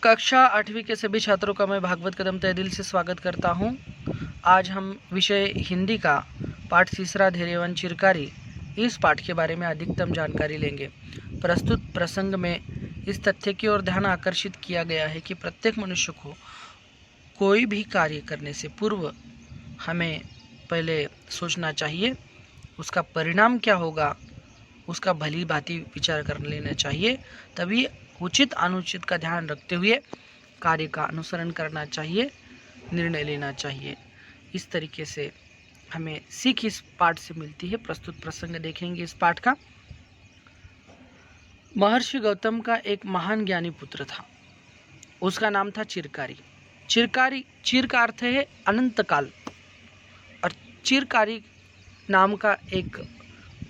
कक्षा 8वीं के सभी छात्रों का मैं भागवत कदम तहे दिल से स्वागत करता हूं। आज हम विषय हिंदी का पाठ तीसरा धैर्यवान चिरकारी इस पाठ के बारे में अधिकतम जानकारी लेंगे। प्रस्तुत प्रसंग में इस तथ्य की ओर ध्यान आकर्षित किया गया है कि प्रत्येक मनुष्य को कोई भी कार्य करने से पूर्व हमें पहले सोचना चाहिए, उसका परिणाम क्या होगा, उसका भली भांति विचार कर लेना चाहिए। तभी उचित अनुचित का ध्यान रखते हुए कार्य का अनुसरण करना चाहिए, निर्णय लेना चाहिए। इस तरीके से हमें सीख इस पाठ से मिलती है। प्रस्तुत प्रसंग देखेंगे इस पाठ का। महर्षि गौतम का एक महान ज्ञानी पुत्र था। उसका नाम था चिरकारी। चिर का अर्थ है अनंत काल, और चिरकारी नाम का एक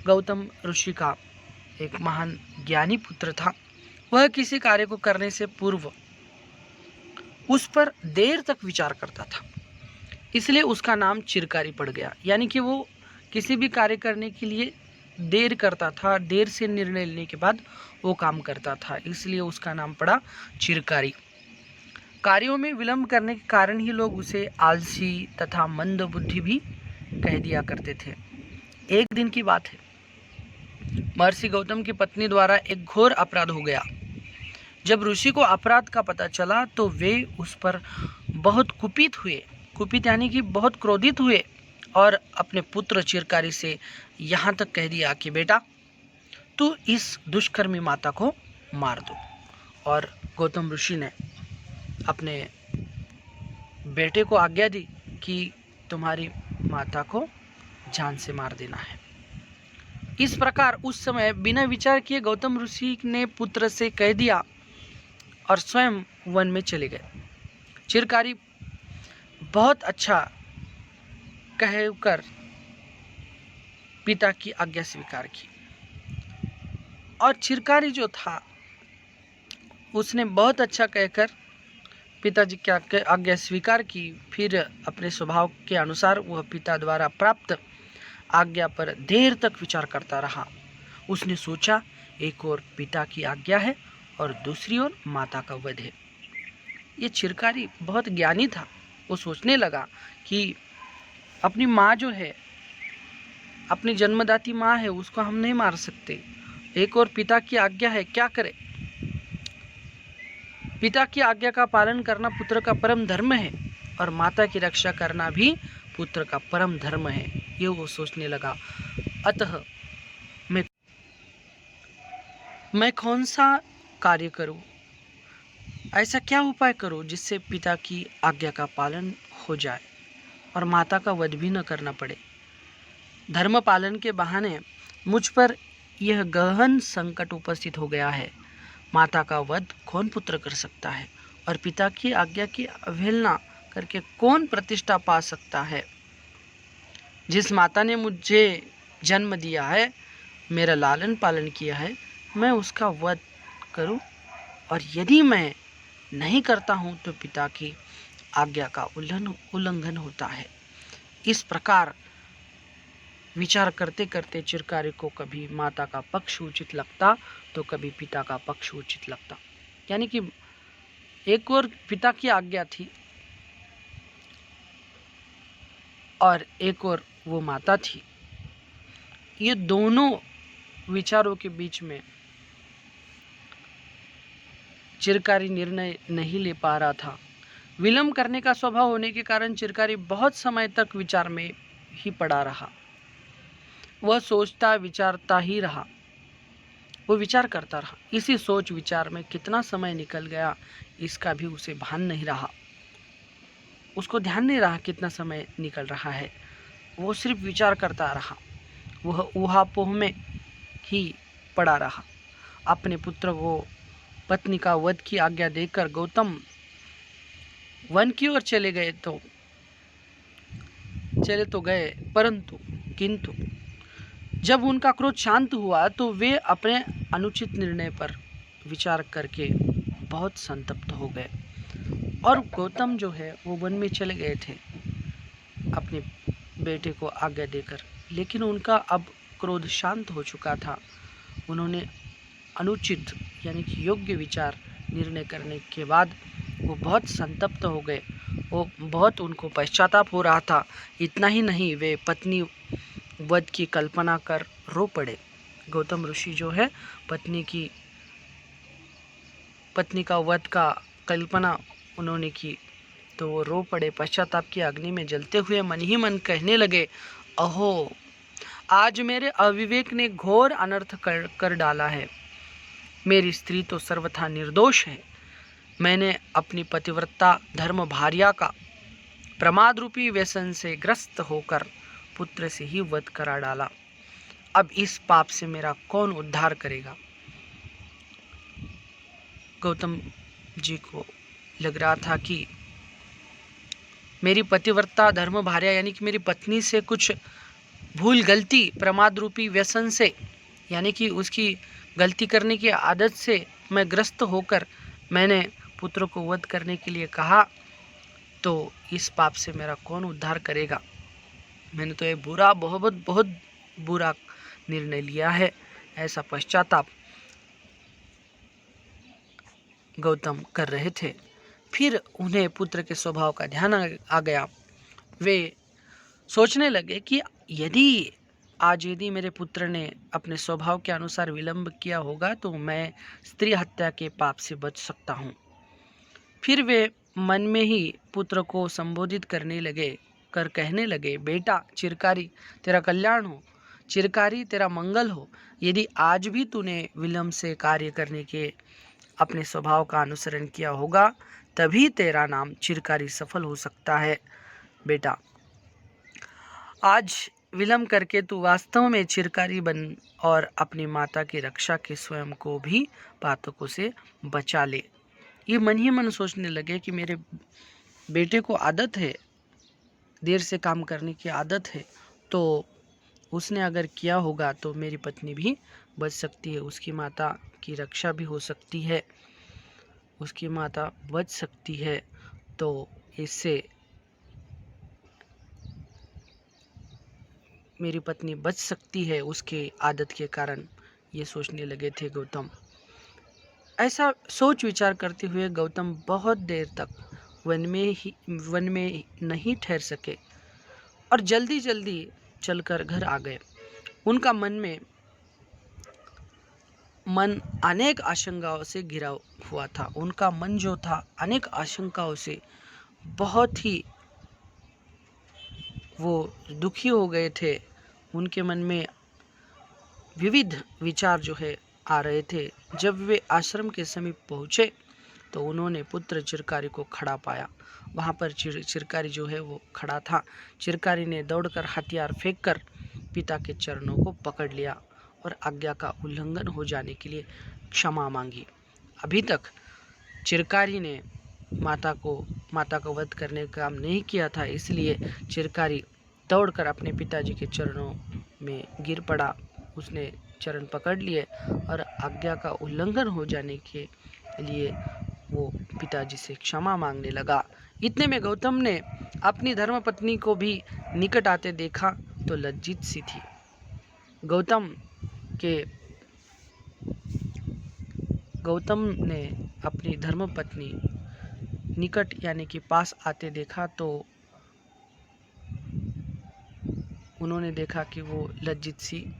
गौतम ऋषि का एक महान ज्ञानी पुत्र था। वह किसी कार्य को करने से पूर्व उस पर देर तक विचार करता था, इसलिए उसका नाम चिरकारी पड़ गया। यानी कि वो किसी भी कार्य करने के लिए देर करता था, देर से निर्णय लेने के बाद वो काम करता था, इसलिए उसका नाम पड़ा चिरकारी। कार्यों में विलंब करने के कारण ही लोग उसे आलसी तथा मंद बुद्धि भी कह दिया करते थे। एक दिन की बात है, महर्षि गौतम की पत्नी द्वारा एक घोर अपराध हो गया। जब ऋषि को अपराध का पता चला तो वे उस पर बहुत कुपित यानी कि बहुत क्रोधित हुए और अपने पुत्र चिरकारी से यहाँ तक कह दिया कि बेटा, तू इस दुष्कर्मी माता को मार दो। और गौतम ऋषि ने अपने बेटे को आज्ञा दी कि तुम्हारी माता को जान से मार देना है। इस प्रकार उस समय बिना विचार किए गौतम ऋषि ने पुत्र से कह दिया और स्वयं वन में चले गए। चिरकारी बहुत अच्छा कहकर पिता की आज्ञा स्वीकार की, और चिरकारी जो था उसने बहुत अच्छा कहकर पिताजी की आज्ञा स्वीकार की। फिर अपने स्वभाव के अनुसार वह पिता द्वारा प्राप्त आज्ञा पर देर तक विचार करता रहा। उसने सोचा, एक ओर पिता की आज्ञा है और दूसरी ओर माता का वध है। ये चिरकारी बहुत ज्ञानी था। वो सोचने लगा कि अपनी माँ जो है, अपनी जन्मदाती माँ है, उसको हम नहीं मार सकते। एक और पिता की आज्ञा है, क्या करे। पिता की आज्ञा का पालन करना पुत्र का परम धर्म है, और माता की रक्षा करना भी पुत्र का परम धर्म है। ये वो सोचने लगा। अतः मैं कौन सा कार्य करूं, ऐसा क्या उपाय करूं जिससे पिता की आज्ञा का पालन हो जाए और माता का वध भी न करना पड़े। धर्म पालन के बहाने मुझ पर यह गहन संकट उपस्थित हो गया है। माता का वध कौन पुत्र कर सकता है, और पिता की आज्ञा की अवहेलना करके कौन प्रतिष्ठा पा सकता है। जिस माता ने मुझे जन्म दिया है, मेरा लालन पालन किया है, मैं उसका वध करूं, और यदि मैं नहीं करता हूं तो पिता की आज्ञा का उल्लंघन होता है। इस प्रकार विचार करते करते चिरकारी को कभी माता का पक्ष उचित लगता तो कभी पिता का पक्ष उचित लगता। यानी कि एक और पिता की आज्ञा थी और एक और वो माता थी। ये दोनों विचारों के बीच में चिरकारी निर्णय नहीं ले पा रहा था। विलंब करने का स्वभाव होने के कारण चिरकारी बहुत समय तक विचार में ही पड़ा रहा। वह सोचता विचारता ही रहा, वो विचार करता रहा। इसी सोच विचार में कितना समय निकल गया इसका भी उसे भान नहीं रहा। उसको ध्यान नहीं रहा कितना समय निकल रहा है। वो सिर्फ विचार करता रहा। वह ऊहापोह में ही पड़ा रहा। अपने पुत्र को पत्नी का वध की आज्ञा देकर गौतम वन की ओर चले तो गए, परंतु किंतु जब उनका क्रोध शांत हुआ तो वे अपने अनुचित निर्णय पर विचार करके बहुत संतप्त हो गए, और गौतम जो है वो वन में चले गए थे अपने बेटे को आज्ञा देकर। लेकिन उनका अब क्रोध शांत हो चुका था। उन्होंने अनुचित यानी कि योग्य विचार निर्णय करने के बाद वो बहुत संतप्त हो गए। वो बहुत उनको पश्चाताप हो रहा था। इतना ही नहीं, वे पत्नी वध की कल्पना कर रो पड़े। गौतम ऋषि जो है पत्नी का वध का कल्पना उन्होंने की तो वो रो पड़े। पश्चाताप की अग्नि में जलते हुए मन ही मन कहने लगे, अहो, आज मेरे अविवेक ने घोर अनर्थ कर डाला है। मेरी स्त्री तो सर्वथा निर्दोष है। मैंने अपनी पतिव्रता धर्म भार्या का प्रमाद रूपी व्यसन से ग्रस्त होकर पुत्र से ही वध करा डाला। अब इस पाप से मेरा कौन उद्धार करेगा। गौतम जी को लग रहा था कि मेरी पतिव्रता धर्म भार्या यानी कि मेरी पत्नी से कुछ भूल गलती प्रमाद रूपी व्यसन से यानी कि उसकी गलती करने की आदत से मैं ग्रस्त होकर मैंने पुत्र को वध करने के लिए कहा, तो इस पाप से मेरा कौन उद्धार करेगा। मैंने तो ये बहुत बुरा निर्णय लिया है। ऐसा पश्चाताप गौतम कर रहे थे। फिर उन्हें पुत्र के स्वभाव का ध्यान आ गया। वे सोचने लगे कि यदि मेरे पुत्र ने अपने स्वभाव के अनुसार विलंब किया होगा तो मैं स्त्री हत्या के पाप से बच सकता हूँ। फिर वे मन में ही पुत्र को संबोधित कहने लगे, बेटा चिरकारी तेरा कल्याण हो, चिरकारी तेरा मंगल हो। यदि आज भी तूने विलंब से कार्य करने के अपने स्वभाव का अनुसरण किया होगा तभी तेरा नाम चिरकारी सफल हो सकता है। बेटा, आज विलंब करके तू वास्तव में चिरकारी बन और अपनी माता की रक्षा के स्वयं को भी पातकों से बचा ले। ये मन ही मन सोचने लगे कि मेरे बेटे को आदत है, देर से काम करने की आदत है, तो उसने अगर किया होगा तो मेरी पत्नी भी बच सकती है, उसकी माता की रक्षा भी हो सकती है, उसकी माता बच सकती है। तो इससे मेरी पत्नी बच सकती है उसके आदत के कारण, ये सोचने लगे थे गौतम। ऐसा सोच विचार करते हुए गौतम बहुत देर तक वन में नहीं ठहर सके और जल्दी चलकर घर आ गए। उनका मन अनेक आशंकाओं से घिरा हुआ था। उनका मन जो था अनेक आशंकाओं से बहुत ही वो दुखी हो गए थे। उनके मन में विविध विचार जो है आ रहे थे। जब वे आश्रम के समीप पहुँचे तो उन्होंने पुत्र चिरकारी को खड़ा पाया। वहाँ पर चिरकारी जो है वो खड़ा था। चिरकारी ने दौड़कर हथियार फेंककर पिता के चरणों को पकड़ लिया और आज्ञा का उल्लंघन हो जाने के लिए क्षमा मांगी। अभी तक चिरकारी ने माता को वध करने का काम नहीं किया था, इसलिए चिरकारी दौड़कर अपने पिताजी के चरणों में गिर पड़ा। उसने चरण पकड़ लिए और आज्ञा का उल्लंघन हो जाने के लिए वो पिताजी से क्षमा मांगने लगा। इतने में गौतम ने अपनी धर्मपत्नी को भी निकट आते देखा तो लज्जित सी थी। गौतम ने अपनी धर्मपत्नी निकट यानी कि पास आते देखा तो उन्होंने देखा कि वो लज्जित सी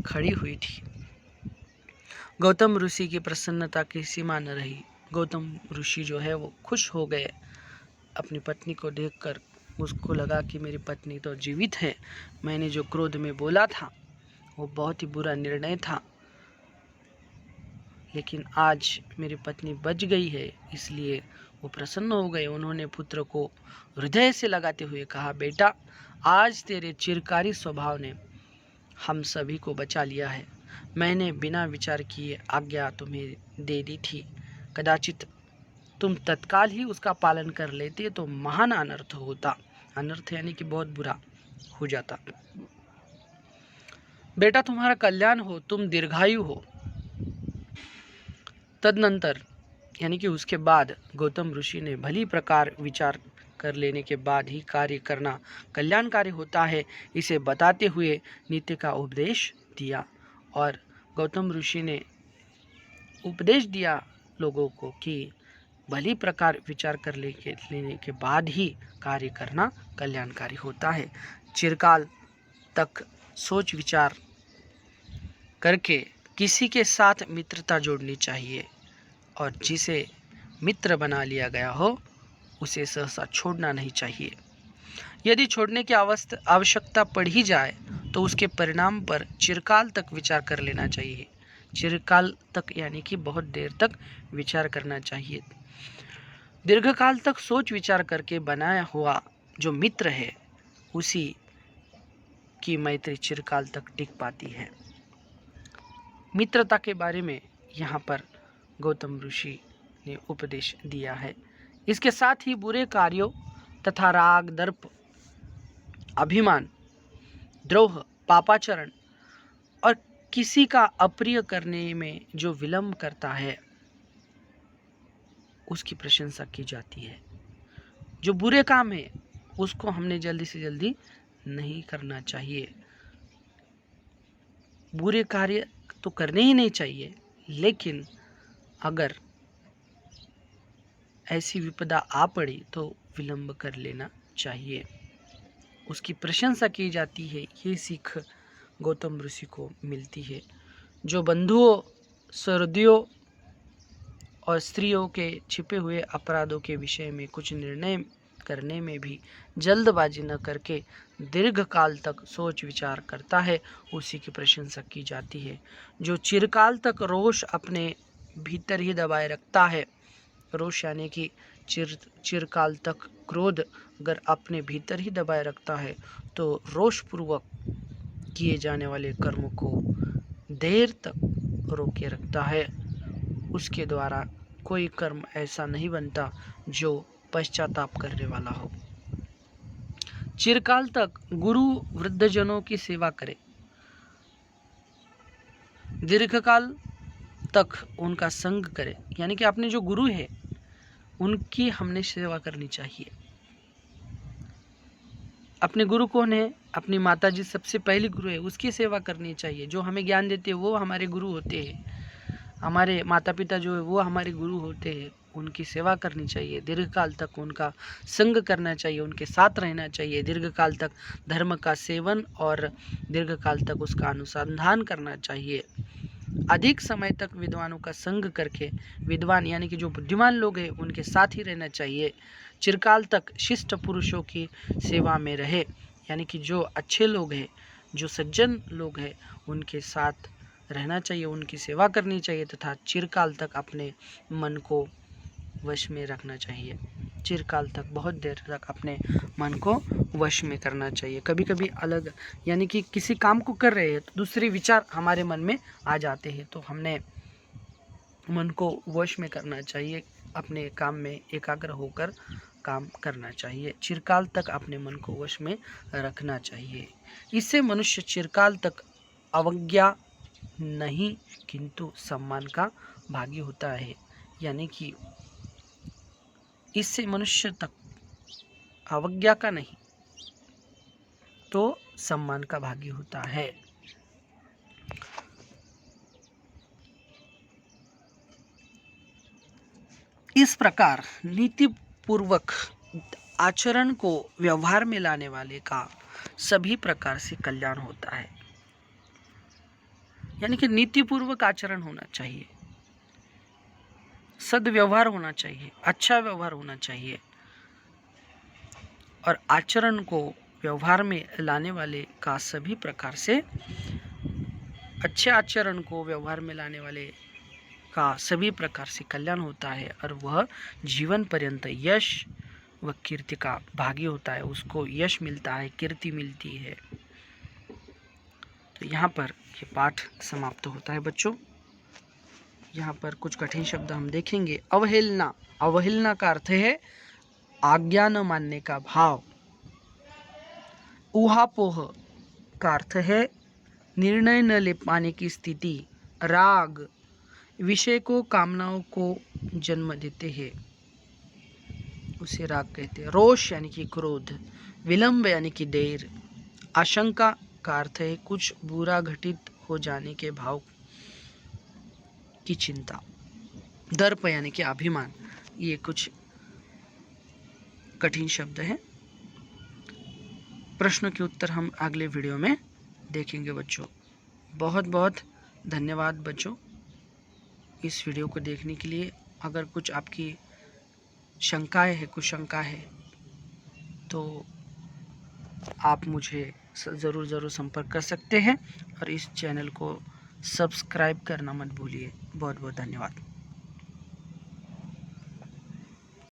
खड़ी हुई थी। गौतम ऋषि की प्रसन्नता की सीमा न रही। गौतम ऋषि जो है वो खुश हो गए अपनी पत्नी को देखकर। उसको लगा कि मेरी पत्नी तो जीवित है। मैंने जो क्रोध में बोला था वो बहुत ही बुरा निर्णय था, लेकिन आज मेरी पत्नी बच गई है, इसलिए वो प्रसन्न हो गए। उन्होंने पुत्र को हृदय से लगाते हुए कहा, बेटा, आज तेरे चिरकारी स्वभाव ने हम सभी को बचा लिया है। मैंने बिना विचार किए आज्ञा तुम्हें दे दी थी। कदाचित तुम तत्काल ही उसका पालन कर लेते तो महान अनर्थ होता। अनर्थ यानी कि बहुत बुरा हो जाता। बेटा, तुम्हारा कल्याण हो, तुम दीर्घायु हो। तदनंतर यानी कि उसके बाद गौतम ऋषि ने भली प्रकार विचार कर लेने के बाद ही कार्य करना कल्याणकारी होता है, इसे बताते हुए नीति का उपदेश दिया। और गौतम ऋषि ने उपदेश दिया लोगों को कि भली प्रकार विचार कर लेने के बाद ही कार्य करना कल्याणकारी होता है। चिरकाल तक सोच विचार करके किसी के साथ मित्रता जोड़नी चाहिए और जिसे मित्र बना लिया गया हो उसे सहसा छोड़ना नहीं चाहिए। यदि छोड़ने की आवश्यकता पड़ ही जाए तो उसके परिणाम पर चिरकाल तक विचार कर लेना चाहिए। चिरकाल तक यानी कि बहुत देर तक विचार करना चाहिए। दीर्घकाल तक सोच विचार करके बनाया हुआ जो मित्र है उसी की मैत्री चिरकाल तक टिक पाती है। मित्रता के बारे में यहाँ पर गौतम ऋषि ने उपदेश दिया है। इसके साथ ही बुरे कार्यों तथा राग, दर्प, अभिमान, द्रोह, पापाचरण और किसी का अप्रिय करने में जो विलंब करता है उसकी प्रशंसा की जाती है। जो बुरे काम है उसको हमने जल्दी से जल्दी नहीं करना चाहिए। बुरे कार्य तो करने ही नहीं चाहिए, लेकिन अगर ऐसी विपदा आ पड़ी तो विलंब कर लेना चाहिए। उसकी प्रशंसा की जाती है। ये सीख गौतम ऋषि को मिलती है। जो बंधुओं, सर्दियों और स्त्रियों के छिपे हुए अपराधों के विषय में कुछ निर्णय करने में भी जल्दबाजी न करके दीर्घकाल तक सोच विचार करता है उसी की प्रशंसा की जाती है। जो चिरकाल तक रोष अपने भीतर ही दबाए रखता है, रोष यानी कि चिरकाल तक क्रोध अगर अपने भीतर ही दबाए रखता है तो रोषपूर्वक किए जाने वाले कर्मों को देर तक रोके रखता है। उसके द्वारा कोई कर्म ऐसा नहीं बनता जो पश्चाताप करने वाला हो। चिरकाल तक गुरु वृद्धजनों की सेवा करे, दीर्घकाल तक उनका संग करे, यानी कि अपने जो गुरु है उनकी हमने सेवा करनी चाहिए। अपने गुरु कौन है? अपनी माता जी सबसे पहली गुरु है, उसकी सेवा करनी चाहिए। जो हमें ज्ञान देते हैं वो हमारे गुरु होते हैं। हमारे माता पिता जो है वो हमारे गुरु होते हैं, उनकी सेवा करनी चाहिए। दीर्घकाल तक उनका संग करना चाहिए, उनके साथ रहना चाहिए। दीर्घकाल तक धर्म का सेवन और दीर्घकाल तक उसका अनुसंधान करना चाहिए। अधिक समय तक विद्वानों का संग करके, विद्वान यानी कि जो बुद्धिमान लोग हैं उनके साथ ही रहना चाहिए। चिरकाल तक शिष्ट पुरुषों की सेवा में रहे, यानी कि जो अच्छे लोग हैं, जो सज्जन लोग हैं उनके साथ रहना चाहिए, उनकी सेवा करनी चाहिए तथा चिरकाल तक अपने मन को वश में रखना चाहिए। चिरकाल तक बहुत देर तक अपने मन को वश में करना चाहिए। कभी कभी अलग यानी कि किसी काम को कर रहे हैं तो दूसरे विचार हमारे मन में आ जाते हैं, तो हमने मन को वश में करना चाहिए, अपने काम में एकाग्र होकर काम करना चाहिए। चिरकाल तक अपने मन को वश में रखना चाहिए। इससे मनुष्य चिरकाल तक अवज्ञा नहीं किंतु सम्मान का भागी होता है, यानी कि इससे मनुष्य तक अवज्ञा का नहीं तो सम्मान का भागी होता है। इस प्रकार नीति पूर्वक आचरण को व्यवहार में लाने वाले का सभी प्रकार से कल्याण होता है, यानी कि नीति पूर्वक आचरण होना चाहिए, सद्व्यवहार होना चाहिए, अच्छा व्यवहार होना चाहिए। और आचरण को व्यवहार में लाने वाले का सभी प्रकार से, अच्छे आचरण को व्यवहार में लाने वाले का सभी प्रकार से कल्याण होता है और वह जीवन पर्यंत यश व कीर्ति का भागी होता है। उसको यश मिलता है, कीर्ति मिलती है। तो यहाँ पर ये पाठ समाप्त होता है बच्चों। यहाँ पर कुछ कठिन शब्द हम देखेंगे। अवहेलना, अवहेलना का अर्थ है आज्ञा न मानने का भाव। ऊहापोह का अर्थ है निर्णय न ले पाने की स्थिति। राग, विषय को, कामनाओं को जन्म देते हैं, उसे राग कहते हैं। रोष यानी कि क्रोध, विलंब यानी कि देर। आशंका का अर्थ है कुछ बुरा घटित हो जाने के भाव की चिंता। दर्प यानी कि अभिमान, ये कुछ कठिन शब्द हैं। प्रश्नों के उत्तर हम अगले वीडियो में देखेंगे बच्चों। बहुत बहुत धन्यवाद बच्चों इस वीडियो को देखने के लिए। अगर कुछ आपकी शंकाएं है, कुछ शंका है, तो आप मुझे ज़रूर संपर्क कर सकते हैं और इस चैनल को सब्सक्राइब करना मत भूलिए। बहुत बहुत धन्यवाद।